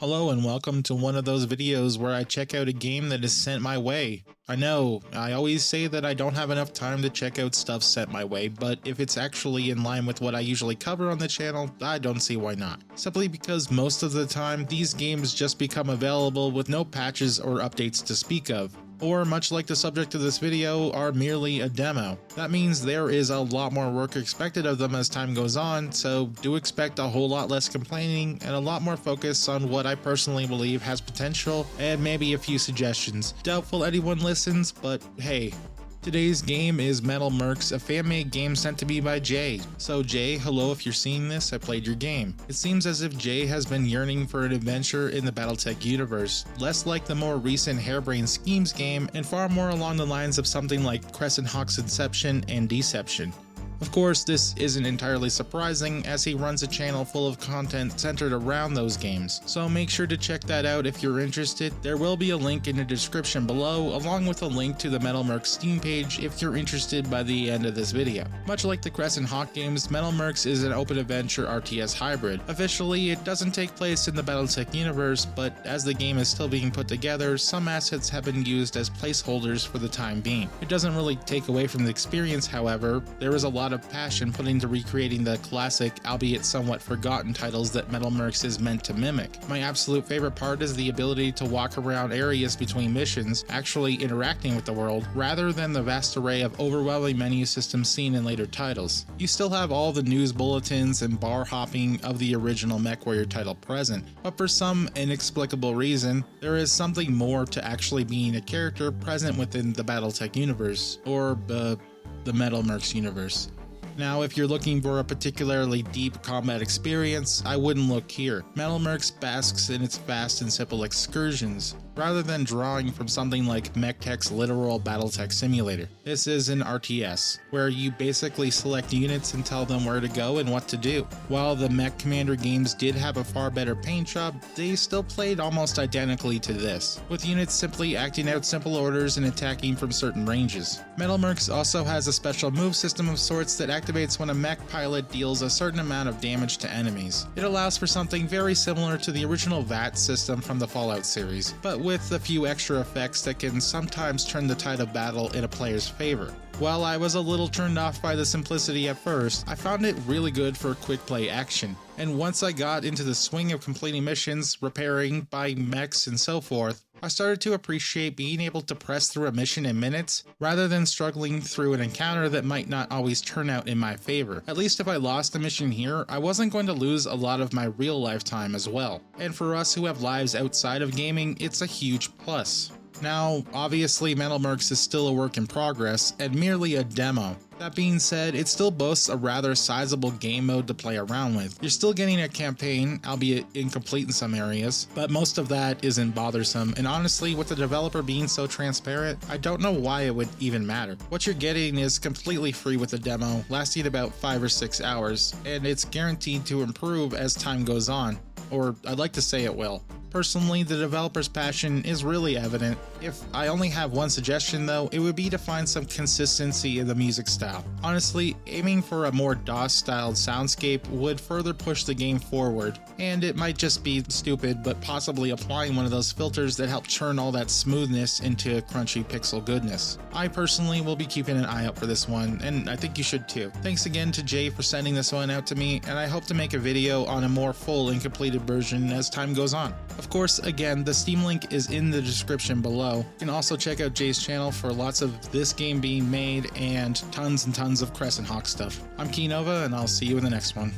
Hello and welcome to one of those videos where I check out a game that is sent my way. I know, I always say that I don't have enough time to check out stuff sent my way, but if it's actually in line with what I usually cover on the channel, I don't see why not. Simply because most of the time, these games just become available with no patches or updates to speak of. Or, much like the subject of this video, are merely a demo. That means there is a lot more work expected of them as time goes on, so do expect a whole lot less complaining and a lot more focus on what I personally believe has potential and maybe a few suggestions. Doubtful anyone listens, but hey. Today's game is MetalMercs, a fan-made game sent to me by Jay. So Jay, hello, if you're seeing this, I played your game. It seems as if Jay has been yearning for an adventure in the battletech universe, less like the more recent Harebrained Schemes game and far more along the lines of something like Crescent Inception and Deception. Of course, this isn't entirely surprising as he runs a channel full of content centered around those games, so make sure to check that out if you're interested. There will be a link in the description below, along with a link to the MetalMercs Steam page if you're interested by the end of this video. Much like the Crescent games, MetalMercs is an open adventure RTS hybrid. Officially, it doesn't take place in the battletech universe, but as the game is still being put together, some assets have been used as placeholders for the time being. It doesn't really take away from the experience, however. There is a lot of passion put into recreating the classic, albeit somewhat forgotten titles that MetalMercs is meant to mimic. My absolute favorite part is the ability to walk around areas between missions, actually interacting with the world, rather than the vast array of overwhelming menu systems seen in later titles. You still have all the news bulletins and bar hopping of the original mechwarrior title present, but for some inexplicable reason, there is something more to actually being a character present within the battletech universe, or the MetalMercs universe. Now, if you're looking for a particularly deep combat experience, I wouldn't look here. MetalMercs basks in its fast and simple excursions, rather than drawing from something like MechTech's literal battletech simulator. This is an RTS, where you basically select units and tell them where to go and what to do. While the Mech Commander games did have a far better paint job, they still played almost identically to this, with units simply acting out simple orders and attacking from certain ranges. MetalMercs also has a special move system of sorts that activates when a mech pilot deals a certain amount of damage to enemies. It allows for something very similar to the original VAT system from the Fallout series, but with a few extra effects that can sometimes turn the tide of battle in a player's favor. While I was a little turned off by the simplicity at first, I found it really good for quick play action. And once I got into the swing of completing missions, repairing, buying mechs, and so forth, I started to appreciate being able to press through a mission in minutes, rather than struggling through an encounter that might not always turn out in my favor. At least if I lost a mission here, I wasn't going to lose a lot of my real life time as well. And for us who have lives outside of gaming, it's a huge plus. Now, obviously MetalMercs is still a work in progress and merely a demo. That being said, it still boasts a rather sizable game mode to play around with. You're still getting a campaign, albeit incomplete in some areas, but most of that isn't bothersome, and honestly, with the developer being so transparent, I don't know why it would even matter. What you're getting is completely free with the demo, lasting about 5 or 6 hours, and it's guaranteed to improve as time goes on. Or I'd like to say it will. Personally, the developer's passion is really evident. If I only have one suggestion though, it would be to find some consistency in the music style. Honestly, aiming for a more DOS-styled soundscape would further push the game forward, and it might just be stupid, but possibly applying one of those filters that help churn all that smoothness into crunchy pixel goodness. I personally will be keeping an eye out for this one, and I think you should too. Thanks again to Jay for sending this one out to me, and I hope to make a video on a more full and completed version as time goes on. Of course, again, the Steam link is in the description below. You can also check out Jay's channel for lots of this game being made and tons of Crescent stuff. I'm Kei-Nova, and I'll see you in the next one.